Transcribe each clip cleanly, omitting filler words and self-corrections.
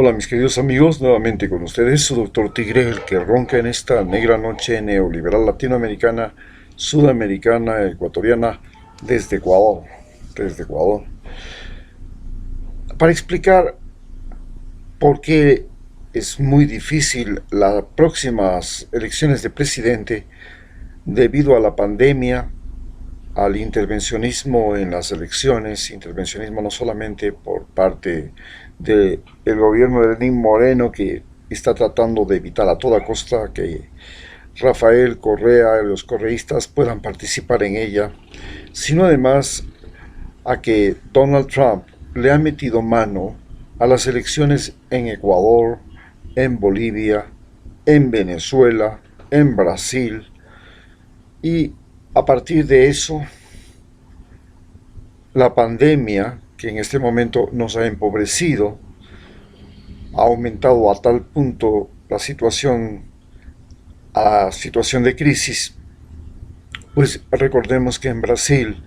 Hola mis queridos amigos, nuevamente con ustedes su doctor Tigre, el que ronca en esta negra noche neoliberal latinoamericana, sudamericana, ecuatoriana, desde Ecuador, para explicar por qué es muy difícil las próximas elecciones de presidente debido a la pandemia, al intervencionismo en las elecciones, intervencionismo no solamente por parte del gobierno de Lenín Moreno, que está tratando de evitar a toda costa que Rafael Correa y los correístas puedan participar en ella, sino además a que Donald Trump le ha metido mano a las elecciones en Ecuador, en Bolivia, en Venezuela, en Brasil, y a partir de eso la pandemia, que en este momento nos ha empobrecido, ha aumentado a tal punto a situación de crisis, pues recordemos que en Brasil,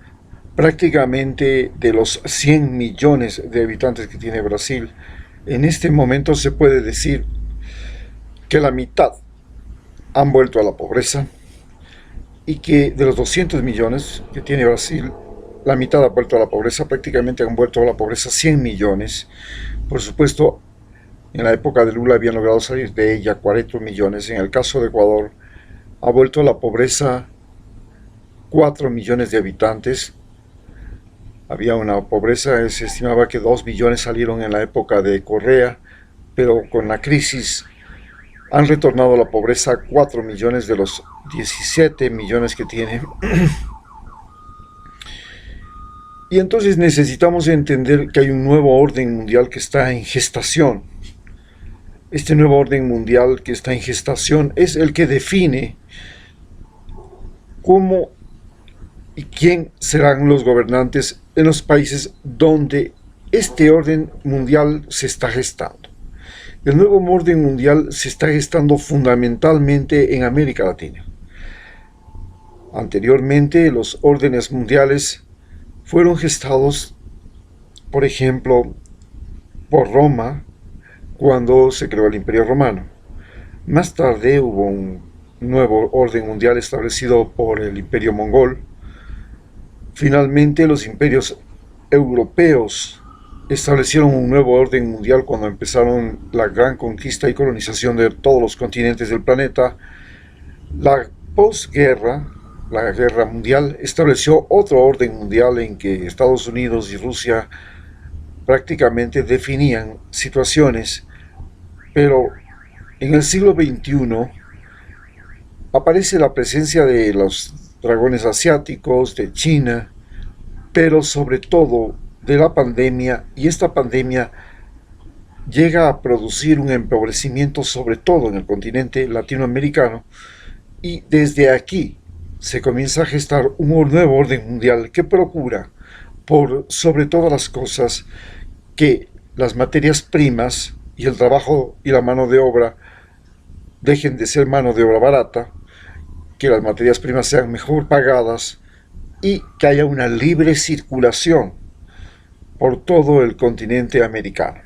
prácticamente de los 100 millones de habitantes que tiene Brasil, en este momento se puede decir que la mitad han vuelto a la pobreza y que de los 200 millones que tiene Brasil, la mitad ha vuelto a la pobreza, prácticamente han vuelto a la pobreza 100 millones. Por supuesto, en la época de Lula habían logrado salir de ella 40 millones. En el caso de Ecuador, ha vuelto a la pobreza 4 millones de habitantes. Había una pobreza, se estimaba que 2 millones salieron en la época de Correa, pero con la crisis han retornado a la pobreza 4 millones de los 17 millones que tiene. Y entonces necesitamos entender que hay un nuevo orden mundial que está en gestación. Este nuevo orden mundial que está en gestación es el que define cómo y quién serán los gobernantes en los países donde este orden mundial se está gestando. El nuevo orden mundial se está gestando fundamentalmente en América Latina. Anteriormente, los órdenes mundiales fueron gestados, por ejemplo, por Roma, cuando se creó el Imperio Romano. Más tarde hubo un nuevo orden mundial establecido por el Imperio Mongol. Finalmente, los imperios europeos establecieron un nuevo orden mundial cuando empezaron la gran conquista y colonización de todos los continentes del planeta. La posguerra, la guerra mundial, estableció otro orden mundial en que Estados Unidos y Rusia prácticamente definían situaciones, pero en el siglo XXI aparece la presencia de los dragones asiáticos, de China, pero sobre todo de la pandemia, y esta pandemia llega a producir un empobrecimiento sobre todo en el continente latinoamericano, y desde aquí se comienza a gestar un nuevo orden mundial que procura, por sobre todas las cosas, que las materias primas y el trabajo y la mano de obra dejen de ser mano de obra barata, que las materias primas sean mejor pagadas y que haya una libre circulación por todo el continente americano.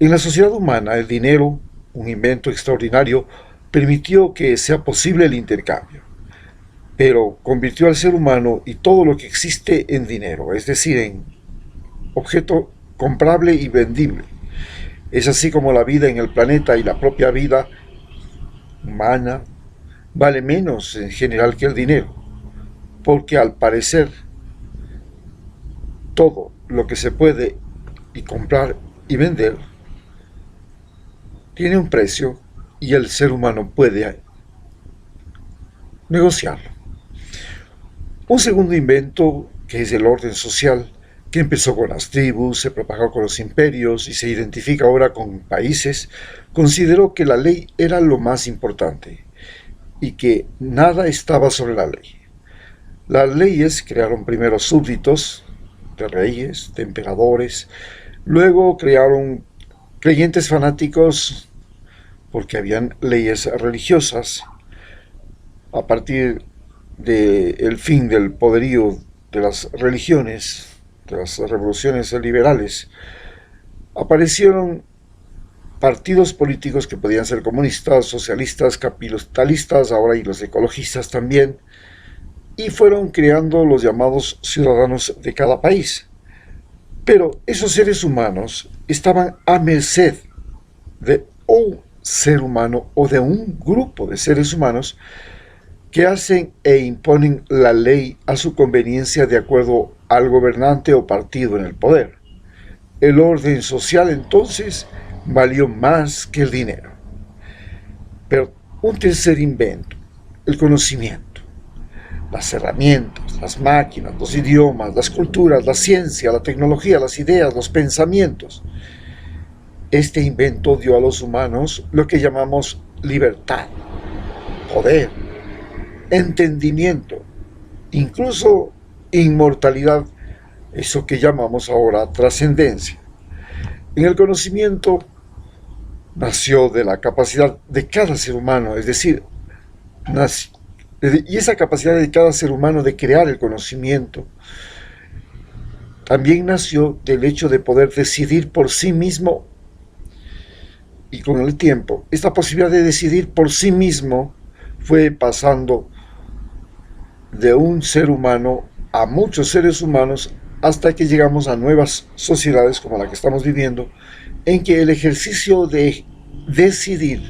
En la sociedad humana, el dinero, un invento extraordinario, permitió que sea posible el intercambio, pero convirtió al ser humano y todo lo que existe en dinero, es decir, en objeto comprable y vendible. Es así como la vida en el planeta y la propia vida humana vale menos en general que el dinero, porque al parecer todo lo que se puede y comprar y vender tiene un precio y el ser humano puede negociarlo. Un segundo invento, que es el orden social, que empezó con las tribus, se propagó con los imperios y se identifica ahora con países, consideró que la ley era lo más importante y que nada estaba sobre la ley. Las leyes crearon primero súbditos de reyes, de emperadores, luego crearon creyentes fanáticos porque habían leyes religiosas. A partir del fin del poderío de las religiones, de las revoluciones liberales, aparecieron partidos políticos que podían ser comunistas, socialistas, capitalistas, ahora y los ecologistas también, y fueron creando los llamados ciudadanos de cada país. Pero esos seres humanos estaban a merced de un ser humano o de un grupo de seres humanos que hacen e imponen la ley a su conveniencia de acuerdo al gobernante o partido en el poder. El orden social entonces valió más que el dinero. Pero un tercer invento, el conocimiento, las herramientas, las máquinas, los idiomas, las culturas, la ciencia, la tecnología, las ideas, los pensamientos. Este invento dio a los humanos lo que llamamos libertad, poder, entendimiento, incluso inmortalidad, eso que llamamos ahora trascendencia. En el conocimiento nació de la capacidad de cada ser humano, es decir, y esa capacidad de cada ser humano de crear el conocimiento también nació del hecho de poder decidir por sí mismo, y con el tiempo esta posibilidad de decidir por sí mismo fue pasando de un ser humano a muchos seres humanos hasta que llegamos a nuevas sociedades como la que estamos viviendo, en que el ejercicio de decidir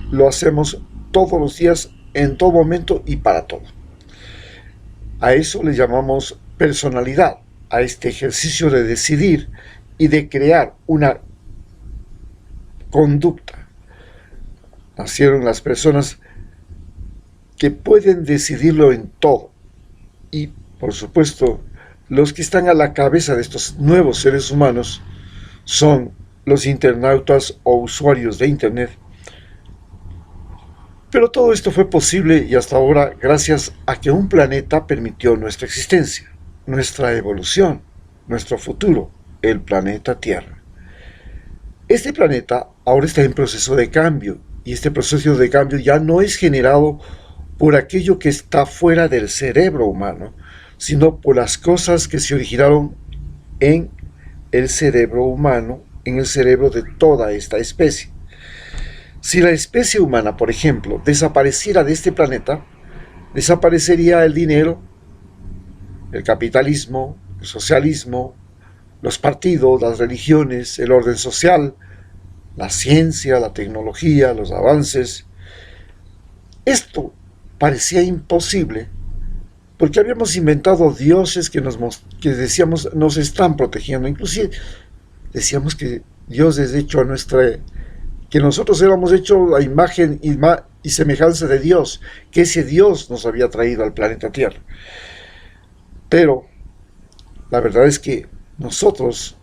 lo hacemos todos los días, en todo momento y para todo. A eso le llamamos personalidad, a este ejercicio de decidir y de crear una conducta. Nacieron las personas que pueden decidirlo en todo. Y, por supuesto, los que están a la cabeza de estos nuevos seres humanos son los internautas o usuarios de Internet. Pero todo esto fue posible y hasta ahora gracias a que un planeta permitió nuestra existencia, nuestra evolución, nuestro futuro, el planeta Tierra. Este planeta ahora está en proceso de cambio, y este proceso de cambio ya no es generado por aquello que está fuera del cerebro humano, sino por las cosas que se originaron en el cerebro humano, en el cerebro de toda esta especie. Si la especie humana, por ejemplo, desapareciera de este planeta, desaparecería el dinero, el capitalismo, el socialismo, los partidos, las religiones, el orden social, la ciencia, la tecnología, los avances. Esto parecía imposible porque habíamos inventado dioses que decíamos nos están protegiendo. Inclusive decíamos que Dios es hecho a que nosotros éramos hechos a imagen y semejanza de Dios, que ese Dios nos había traído al planeta Tierra. Pero la verdad es que nosotros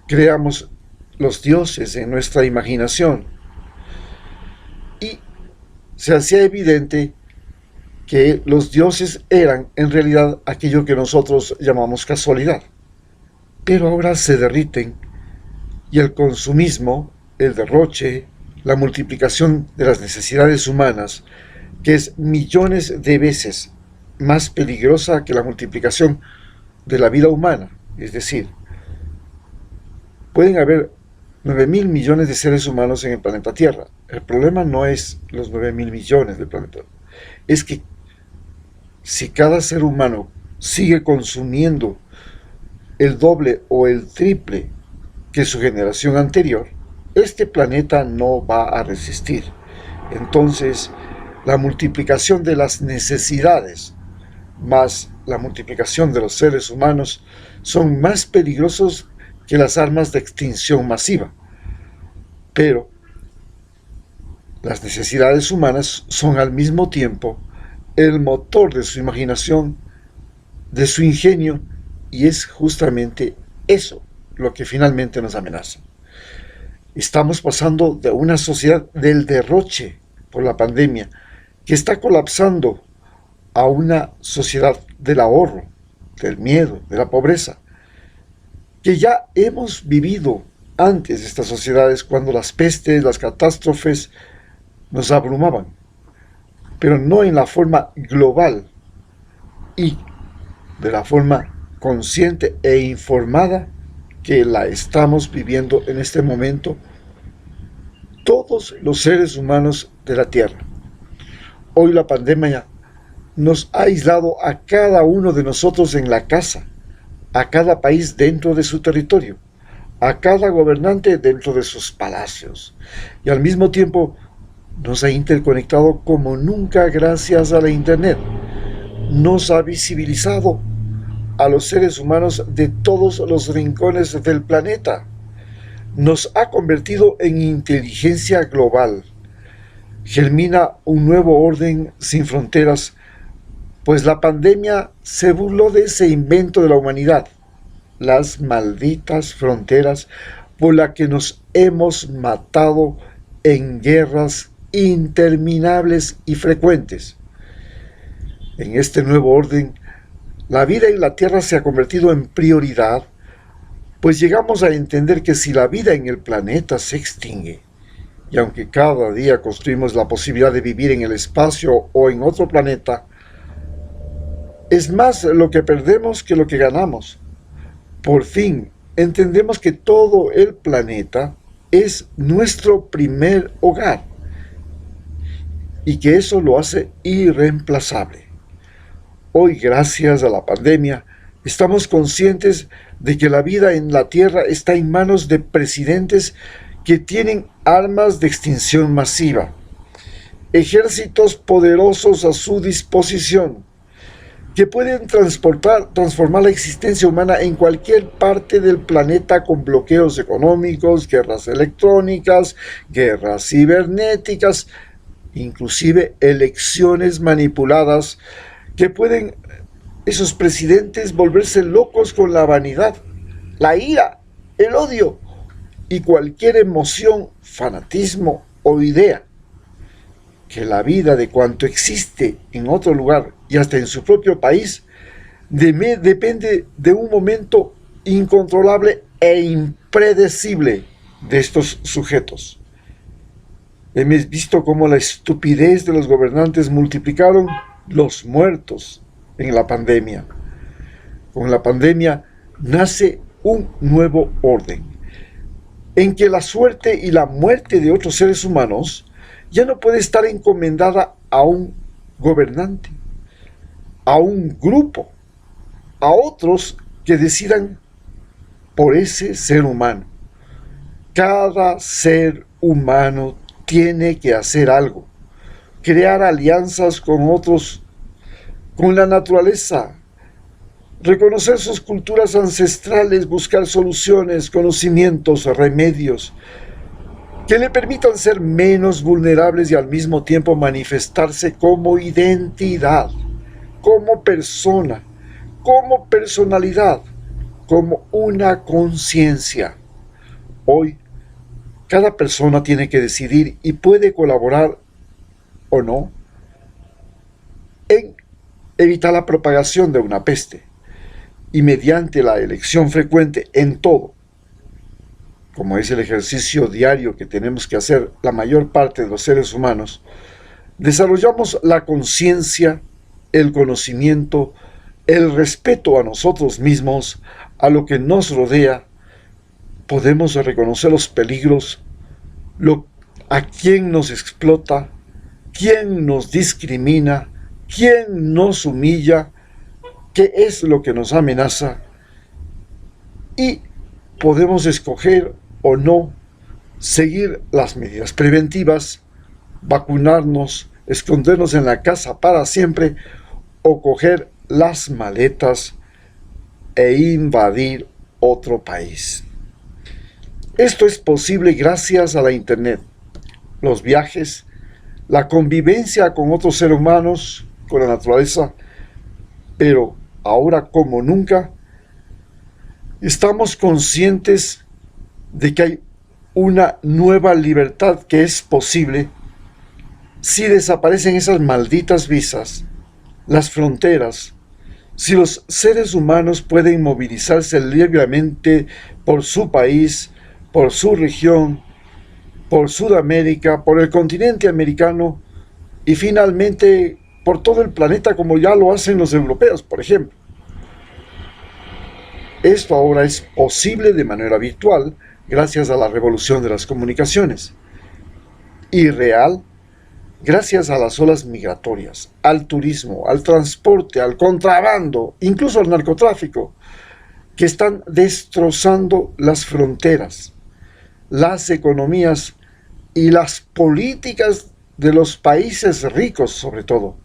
creamos los dioses en nuestra imaginación y se hacía evidente que los dioses eran en realidad aquello que nosotros llamamos casualidad. Pero ahora se derriten y el consumismo, el derroche, la multiplicación de las necesidades humanas, que es millones de veces más peligrosa que la multiplicación de la vida humana. Es decir, pueden haber 9.000 millones de seres humanos en el planeta Tierra. El problema no es los 9.000 millones del planeta. Es que si cada ser humano sigue consumiendo el doble o el triple que su generación anterior, este planeta no va a resistir. Entonces, la multiplicación de las necesidades más la multiplicación de los seres humanos son más peligrosos que las armas de extinción masiva. Pero las necesidades humanas son al mismo tiempo el motor de su imaginación, de su ingenio, y es justamente eso lo que finalmente nos amenaza. Estamos pasando de una sociedad del derroche por la pandemia, que está colapsando, a una sociedad del ahorro, del miedo, de la pobreza, que ya hemos vivido antes de estas sociedades cuando las pestes, las catástrofes nos abrumaban, pero no en la forma global y de la forma consciente e informada que la estamos viviendo en este momento todos los seres humanos de la Tierra. Hoy la pandemia nos ha aislado a cada uno de nosotros en la casa, a cada país dentro de su territorio, a cada gobernante dentro de sus palacios, y al mismo tiempo nos ha interconectado como nunca gracias a la Internet. Nos ha visibilizado a los seres humanos de todos los rincones del planeta. Nos ha convertido en inteligencia global. Germina un nuevo orden sin fronteras, pues la pandemia se burló de ese invento de la humanidad, las malditas fronteras por las que nos hemos matado en guerras interminables y frecuentes. En este nuevo orden, la vida en la Tierra se ha convertido en prioridad, pues llegamos a entender que si la vida en el planeta se extingue, y aunque cada día construimos la posibilidad de vivir en el espacio o en otro planeta, es más lo que perdemos que lo que ganamos. Por fin, entendemos que todo el planeta es nuestro primer hogar y que eso lo hace irreemplazable. Hoy, gracias a la pandemia, estamos conscientes de que la vida en la Tierra está en manos de presidentes que tienen armas de extinción masiva, ejércitos poderosos a su disposición, que pueden transformar la existencia humana en cualquier parte del planeta con bloqueos económicos, guerras electrónicas, guerras cibernéticas, inclusive elecciones manipuladas, que pueden esos presidentes volverse locos con la vanidad, la ira, el odio y cualquier emoción, fanatismo o idea. Que la vida de cuanto existe en otro lugar y hasta en su propio país depende de un momento incontrolable e impredecible de estos sujetos. Hemos visto cómo la estupidez de los gobernantes multiplicaron los muertos en la pandemia. Con la pandemia nace un nuevo orden, en que la suerte y la muerte de otros seres humanos ya no puede estar encomendada a un gobernante, a un grupo, a otros que decidan por ese ser humano. Cada ser humano tiene que hacer algo, crear alianzas con otros, con la naturaleza, reconocer sus culturas ancestrales, buscar soluciones, conocimientos, remedios, que le permitan ser menos vulnerables y al mismo tiempo manifestarse como identidad, como persona, como personalidad, como una conciencia. Hoy, cada persona tiene que decidir y puede colaborar o no en evitar la propagación de una peste, y mediante la elección frecuente en todo, como es el ejercicio diario que tenemos que hacer la mayor parte de los seres humanos, desarrollamos la conciencia, el conocimiento, el respeto a nosotros mismos, a lo que nos rodea. Podemos reconocer los peligros, a quién nos explota, quién nos discrimina, quién nos humilla, qué es lo que nos amenaza, y podemos escoger o no seguir las medidas preventivas, vacunarnos, escondernos en la casa para siempre o coger las maletas e invadir otro país. Esto es posible gracias a la Internet, los viajes, la convivencia con otros seres humanos, con la naturaleza, pero ahora como nunca estamos conscientes de que hay una nueva libertad que es posible si desaparecen esas malditas visas, las fronteras, si los seres humanos pueden movilizarse libremente por su país, por su región, por Sudamérica, por el continente americano y finalmente por todo el planeta como ya lo hacen los europeos, por ejemplo. Esto ahora es posible de manera virtual gracias a la revolución de las comunicaciones. y real gracias a las olas migratorias, al turismo, al transporte, al contrabando, incluso al narcotráfico, que están destrozando las fronteras, las economías y las políticas de los países ricos sobre todo,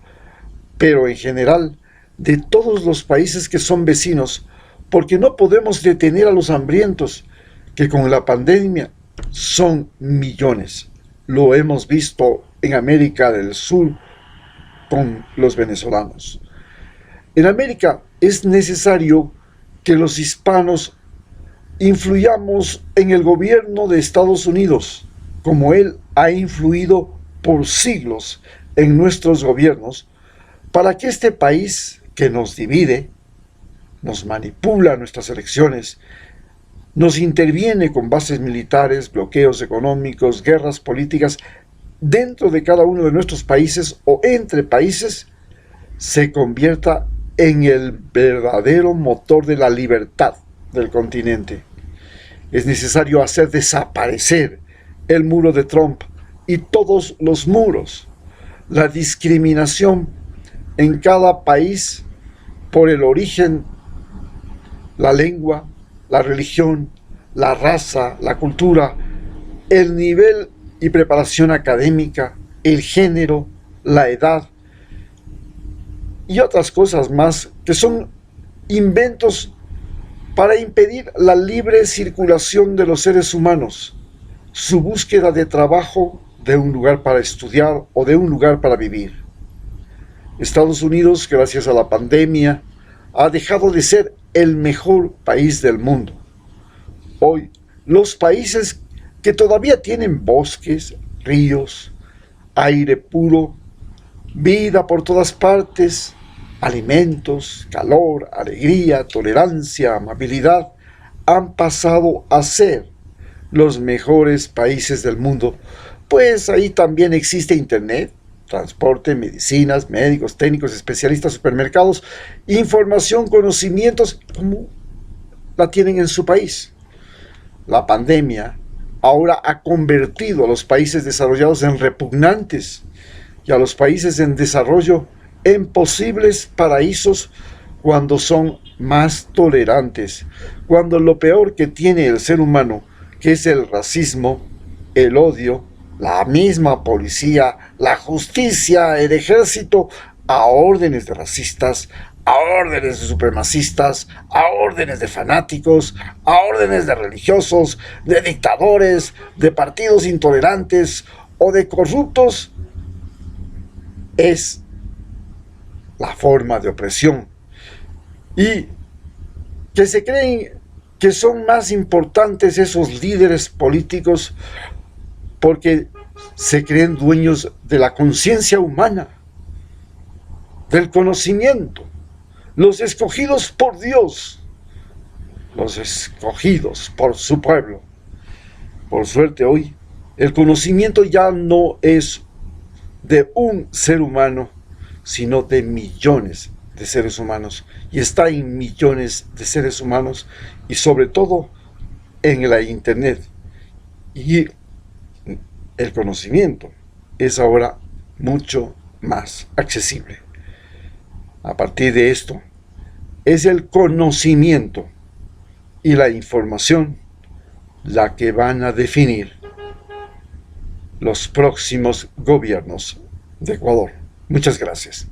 pero en general de todos los países que son vecinos, porque no podemos detener a los hambrientos, que con la pandemia son millones. Lo hemos visto en América del Sur con los venezolanos. En América es necesario que los hispanos influyamos en el gobierno de Estados Unidos, como él ha influido por siglos en nuestros gobiernos, para que este país que nos divide, nos manipula nuestras elecciones, nos interviene con bases militares, bloqueos económicos, guerras políticas dentro de cada uno de nuestros países o entre países, se convierta en el verdadero motor de la libertad del continente. Es necesario hacer desaparecer el muro de Trump y todos los muros, la discriminación en cada país por el origen, la lengua, la religión, la raza, la cultura, el nivel y preparación académica, el género, la edad y otras cosas más que son inventos para impedir la libre circulación de los seres humanos, su búsqueda de trabajo, de un lugar para estudiar o de un lugar para vivir. Estados Unidos, gracias a la pandemia, ha dejado de ser el mejor país del mundo. Hoy, los países que todavía tienen bosques, ríos, aire puro, vida por todas partes, alimentos, calor, alegría, tolerancia, amabilidad, han pasado a ser los mejores países del mundo, pues ahí también existe internet, transporte, medicinas, médicos, técnicos, especialistas, supermercados, información, conocimientos, como la tienen en su país. La pandemia ahora ha convertido a los países desarrollados en repugnantes y a los países en desarrollo en posibles paraísos cuando son más tolerantes, cuando lo peor que tiene el ser humano, que es el racismo, el odio, la misma policía, la justicia, el ejército, a órdenes de racistas, a órdenes de supremacistas, a órdenes de fanáticos, a órdenes de religiosos, de dictadores, de partidos intolerantes o de corruptos, es la forma de opresión. Y que se creen que son más importantes esos líderes políticos porque se creen dueños de la conciencia humana, del conocimiento, los escogidos por Dios, los escogidos por su pueblo. Por suerte hoy, el conocimiento ya no es de un ser humano, sino de millones de seres humanos, y está en millones de seres humanos, y sobre todo en la internet. Y el conocimiento es ahora mucho más accesible. A partir de esto, es el conocimiento y la información la que van a definir los próximos gobiernos de Ecuador. Muchas gracias.